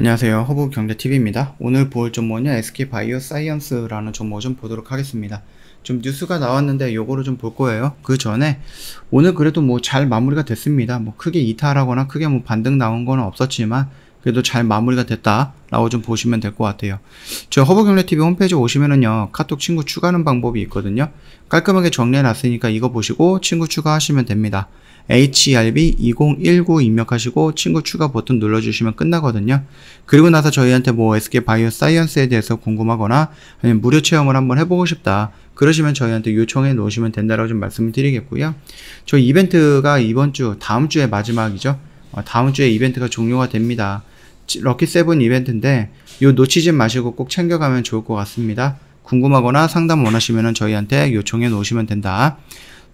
안녕하세요. 허브경제TV입니다. 오늘 볼 종목은요, SK바이오사이언스라는 종목을 좀 보도록 하겠습니다. 좀 뉴스가 나왔는데 요거를 좀 볼 거예요. 그 전에 오늘 그래도 뭐 잘 마무리가 됐습니다. 뭐 크게 이탈하거나 크게 뭐 반등 나온 건 없었지만 그래도 잘 마무리가 됐다라고 좀 보시면 될 것 같아요. 저 허브경제TV 홈페이지 오시면은요, 카톡 친구 추가하는 방법이 있거든요. 깔끔하게 정리해 놨으니까 이거 보시고 친구 추가하시면 됩니다. HRB2019 입력하시고 친구 추가 버튼 눌러주시면 끝나거든요. 그리고 나서 저희한테 뭐 SK바이오사이언스에 대해서 궁금하거나 아니면 무료 체험을 한번 해보고 싶다 그러시면 저희한테 요청해 놓으시면 된다라고 좀 말씀을 드리겠고요. 저희 이벤트가 이번 주 다음 주에 마지막이죠. 다음 주에 이벤트가 종료가 됩니다. 럭키7 이벤트인데 요 놓치지 마시고 꼭 챙겨가면 좋을 것 같습니다. 궁금하거나 상담 원하시면 저희한테 요청해 놓으시면 된다.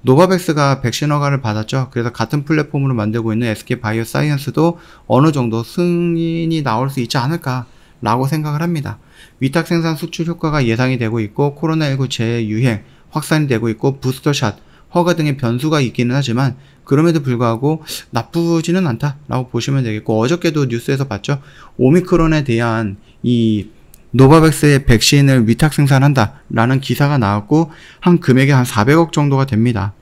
노바백스가 백신 허가를 받았죠. 그래서 같은 플랫폼으로 만들고 있는 SK바이오사이언스도 어느 정도 승인이 나올 수 있지 않을까 라고 생각을 합니다. 위탁 생산 수출 효과가 예상이 되고 있고 코로나19 재유행 확산이 되고 있고 부스터샷 허가 등의 변수가 있기는 하지만 그럼에도 불구하고 나쁘지는 않다 라고 보시면 되겠고, 어저께도 뉴스에서 봤죠. 오미크론에 대한 이 노바백스의 백신을 위탁 생산한다 라는 기사가 나왔고 한 금액이 한 400억 정도가 됩니다.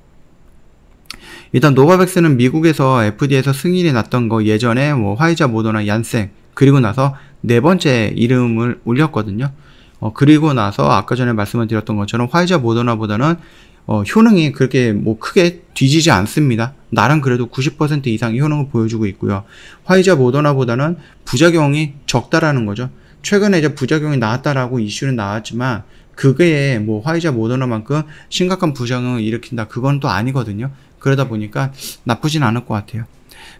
일단 노바백스는 미국에서 FDA에서 승인이 났던 거 예전에 뭐 화이자, 모더나, 얀센 그리고 나서 네 번째 이름을 올렸거든요. 그리고 나서 아까 전에 말씀을 드렸던 것처럼 화이자, 모더나보다는 효능이 그렇게 뭐 크게 뒤지지 않습니다. 나름 그래도 90% 이상의 효능을 보여주고 있고요. 화이자, 모더나보다는 부작용이 적다라는 거죠. 최근에 이제 부작용이 나왔다라고 이슈는 나왔지만 그게 뭐 화이자, 모더나만큼 심각한 부작용을 일으킨다 그건 또 아니거든요. 그러다 보니까 나쁘진 않을 것 같아요.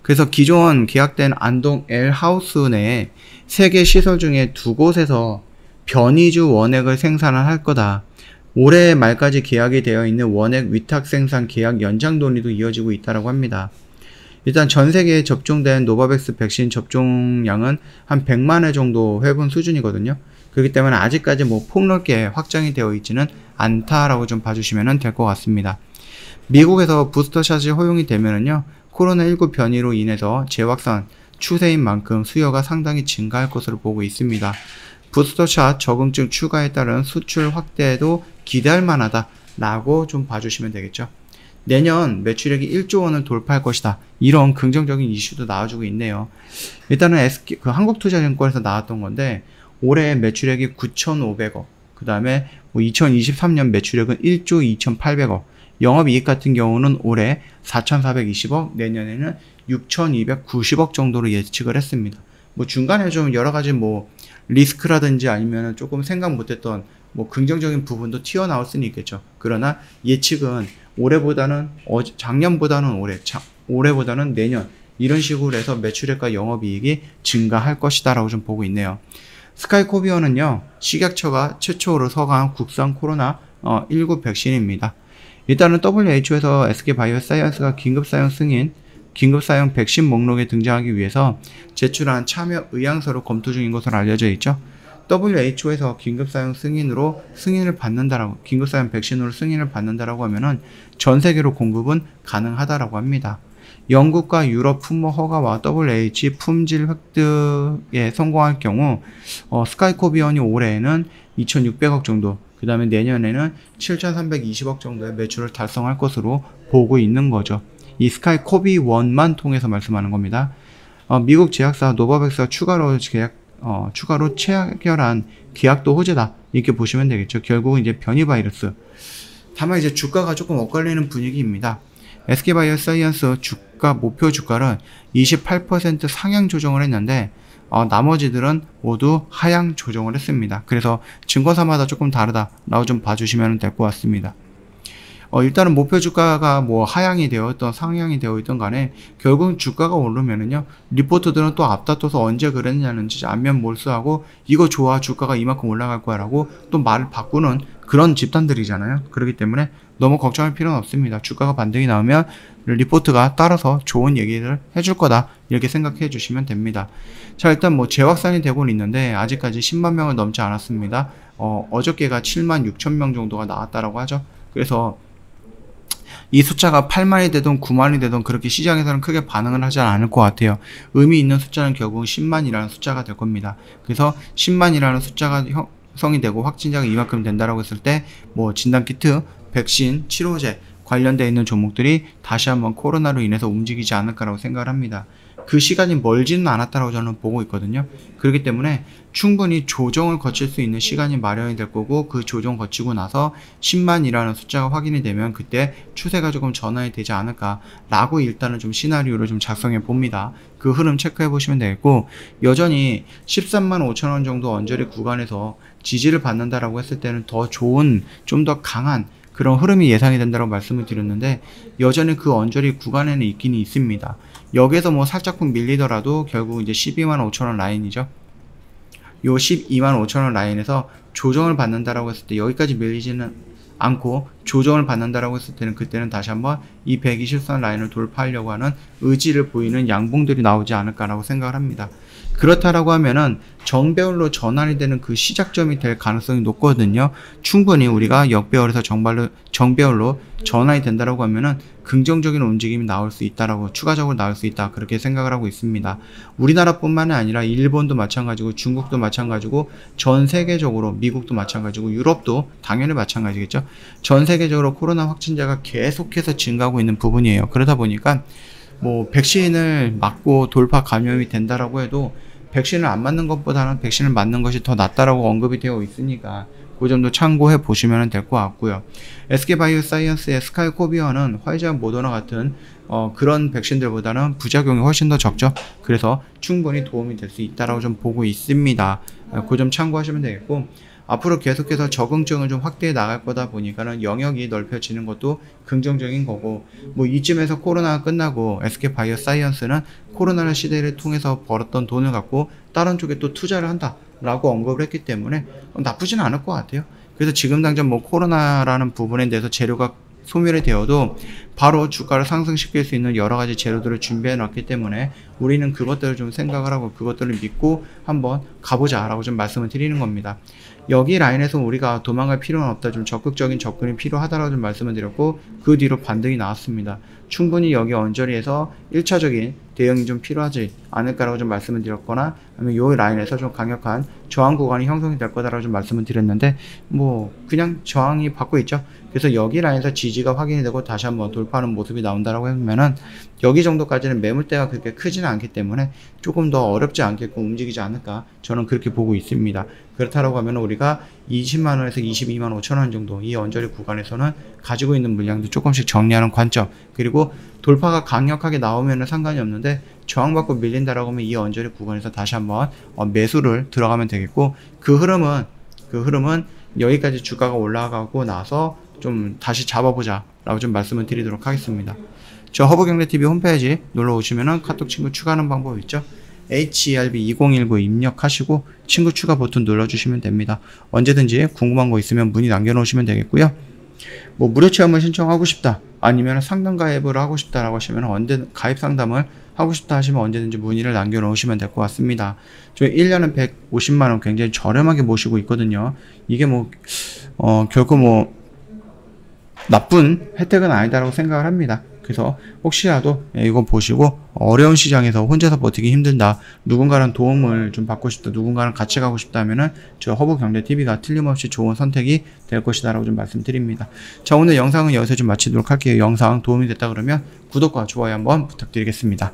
그래서 기존 계약된 안동 L하우스 내에 3개 시설 중에 2곳에서 변이주 원액을 생산을 할 거다. 올해 말까지 계약이 되어 있는 원액 위탁 생산 계약 연장 논의도 이어지고 있다고 합니다. 일단 전 세계에 접종된 노바백스 백신 접종량은 한 100만 회 정도 회분 수준이거든요. 그렇기 때문에 아직까지 뭐 폭넓게 확장이 되어 있지는 않다라고 좀 봐주시면 될 것 같습니다. 미국에서 부스터샷이 허용이 되면은요, 코로나19 변이로 인해서 재확산 추세인 만큼 수요가 상당히 증가할 것으로 보고 있습니다. 부스터샷 적응증 추가에 따른 수출 확대에도 기대할 만하다 라고 좀 봐주시면 되겠죠. 내년 매출액이 1조 원을 돌파할 것이다. 이런 긍정적인 이슈도 나와주고 있네요. 일단은 한국투자증권에서 나왔던 건데 올해 매출액이 9,500억, 그 다음에 뭐 2023년 매출액은 1조 2,800억, 영업이익 같은 경우는 올해 4,420억, 내년에는 6,290억 정도로 예측을 했습니다. 뭐 중간에 좀 여러가지 뭐 리스크라든지 아니면 조금 생각 못했던 뭐 긍정적인 부분도 튀어나올 수는 있겠죠. 그러나 예측은 올해보다는 작년보다는 올해보다는 내년 이런 식으로 해서 매출액과 영업이익이 증가할 것이다 라고 좀 보고 있네요. 스카이코비어는요, 식약처가 최초로 서강한 국산 코로나19 백신입니다. 일단은 WHO에서 SK바이오사이언스가 긴급사용 백신 목록에 등장하기 위해서 제출한 참여 의향서를 검토 중인 것으로 알려져 있죠. WHO에서 긴급사용 백신으로 승인을 받는다라고 하면은 전 세계로 공급은 가능하다라고 합니다. 영국과 유럽 품목 허가와 WH 품질 획득에 성공할 경우 스카이코비언이 올해에는 2,600억 정도, 그 다음에 내년에는 7,320억 정도의 매출을 달성할 것으로 보고 있는 거죠. 이 스카이코비1만 통해서 말씀하는 겁니다. 미국 제약사 노바백스가 추가로 체결한 계약도 호재다 이렇게 보시면 되겠죠. 결국은 이제 변이 바이러스. 다만 이제 주가가 조금 엇갈리는 분위기입니다. SK바이오사이언스 목표 주가를 28% 상향 조정을 했는데 나머지들은 모두 하향 조정을 했습니다. 그래서 증권사마다 조금 다르다라고 좀 봐주시면 될 것 같습니다. 일단은 목표 주가가 뭐 하향이 되었던 상향이 되어 있던 간에 결국 주가가 오르면은요, 리포트들은 또 앞다퉈서 언제 그랬냐는지 안면 몰수하고 이거 좋아 주가가 이만큼 올라갈 거야 라고 또 말을 바꾸는 그런 집단들이잖아요. 그렇기 때문에 너무 걱정할 필요는 없습니다. 주가가 반등이 나오면 리포트가 따라서 좋은 얘기를 해줄 거다 이렇게 생각해 주시면 됩니다. 자, 일단 뭐 재확산이 되고는 있는데 아직까지 10만 명을 넘지 않았습니다. 어저께가 7만 6천 명 정도가 나왔다라고 하죠. 그래서 이 숫자가 8만이 되든 9만이 되든 그렇게 시장에서는 크게 반응을 하지 않을 것 같아요. 의미 있는 숫자는 결국 10만이라는 숫자가 될 겁니다. 그래서 10만이라는 숫자가 형성이 되고 확진자가 이만큼 된다라고 했을 때 뭐 진단키트, 백신, 치료제 관련되어 있는 종목들이 다시 한번 코로나로 인해서 움직이지 않을까라고 생각을 합니다. 그 시간이 멀지는 않았다고 저는 보고 있거든요. 그렇기 때문에 충분히 조정을 거칠 수 있는 시간이 마련이 될 거고, 그 조정 거치고 나서 10만이라는 숫자가 확인이 되면 그때 추세가 조금 전환이 되지 않을까라고 일단은 좀 시나리오를 좀 작성해 봅니다. 그 흐름 체크해 보시면 되겠고, 여전히 13만 5천 원 정도 언저리 구간에서 지지를 받는다라고 했을 때는 더 좋은, 좀 더 강한 그런 흐름이 예상이 된다고 말씀을 드렸는데, 여전히 그 언저리 구간에는 있기는 있습니다. 여기에서 뭐 살짝쿵 밀리더라도 결국 이제 12만 5천 원 라인이죠. 요 12만 5천 원 라인에서 조정을 받는다라고 했을 때 여기까지 밀리지는 않고 조정을 받는다라고 했을 때는 그때는 다시 한번 이 120선 라인을 돌파하려고 하는 의지를 보이는 양봉들이 나오지 않을까라고 생각을 합니다. 그렇다라고 하면은 정배열로 전환이 되는 그 시작점이 될 가능성이 높거든요. 충분히 우리가 역배열에서 정배열로 전환이 된다라고 하면은 긍정적인 움직임이 나올 수 있다라고, 추가적으로 나올 수 있다, 그렇게 생각을 하고 있습니다. 우리나라뿐만이 아니라 일본도 마찬가지고 중국도 마찬가지고 전 세계적으로, 미국도 마찬가지고 유럽도 당연히 마찬가지겠죠. 전 세계적으로 코로나 확진자가 계속해서 증가하고 있는 부분이에요. 그러다 보니까 뭐 백신을 맞고 돌파 감염이 된다라고 해도 백신을 안 맞는 것보다는 백신을 맞는 것이 더 낫다라고 언급이 되어 있으니까 그 점도 참고해 보시면 될 것 같고요. SK바이오사이언스의 스카이코비어는 화이자 모더나 같은 그런 백신들보다는 부작용이 훨씬 더 적죠. 그래서 충분히 도움이 될 수 있다라고 좀 보고 있습니다. 그 점 참고하시면 되겠고, 앞으로 계속해서 적응증을 좀 확대해 나갈 거다 보니까는 영역이 넓혀지는 것도 긍정적인 거고, 뭐 이쯤에서 코로나가 끝나고 SK바이오사이언스는 코로나의 시대를 통해서 벌었던 돈을 갖고 다른 쪽에 또 투자를 한다라고 언급을 했기 때문에 나쁘진 않을 것 같아요. 그래서 지금 당장 뭐 코로나라는 부분에 대해서 재료가 소멸이 되어도 바로 주가를 상승시킬 수 있는 여러 가지 재료들을 준비해 놨기 때문에 우리는 그것들을 좀 생각을 하고 그것들을 믿고 한번 가보자 라고 좀 말씀을 드리는 겁니다. 여기 라인에서 우리가 도망갈 필요는 없다, 좀 적극적인 접근이 필요하다라고 좀 말씀을 드렸고, 그 뒤로 반등이 나왔습니다. 충분히 여기 언저리에서 1차적인 대응이 좀 필요하지 않을까라고 좀 말씀을 드렸거나, 아니면 요 라인에서 좀 강력한 저항 구간이 형성이 될 거다라고 좀 말씀을 드렸는데, 뭐 그냥 저항이 받고 있죠. 그래서 여기 라인에서 지지가 확인이 되고 다시 한번 돌파하는 모습이 나온다라고 하면은 여기 정도까지는 매물대가 그렇게 크지는 않기 때문에 조금 더 어렵지 않겠고 움직이지 않을까, 저는 그렇게 보고 있습니다. 그렇다라고 하면 우리가 20만원에서 22만 5천원 정도 이 언저리 구간에서는 가지고 있는 물량도 조금씩 정리하는 관점, 그리고 돌파가 강력하게 나오면 상관이 없는데 저항받고 밀린다라고 하면 이 언저리 구간에서 다시 한번 매수를 들어가면 되겠고, 그 흐름은 여기까지 주가가 올라가고 나서 좀 다시 잡아보자 라고 좀 말씀을 드리도록 하겠습니다. 저 허브경제TV 홈페이지 놀러 오시면은 카톡 친구 추가하는 방법 있죠. HERB2019 입력하시고 친구 추가 버튼 눌러주시면 됩니다. 언제든지 궁금한 거 있으면 문의 남겨놓으시면 되겠고요. 뭐 무료 체험을 신청하고 싶다, 아니면 상담 가입을 하고 싶다라고 하시면 가입 상담을 하고 싶다 하시면 언제든지 문의를 남겨놓으시면 될 것 같습니다. 저희 1년에 150만원 굉장히 저렴하게 모시고 있거든요. 이게 뭐 결코 뭐 나쁜 혜택은 아니다라고 생각을 합니다. 그래서 혹시라도 이거 보시고 어려운 시장에서 혼자서 버티기 힘들다, 누군가랑 도움을 좀 받고 싶다, 누군가랑 같이 가고 싶다 하면은 저 허브경제TV가 틀림없이 좋은 선택이 될 것이다 라고 좀 말씀드립니다. 자, 오늘 영상은 여기서 좀 마치도록 할게요. 영상 도움이 됐다 그러면 구독과 좋아요 한번 부탁드리겠습니다.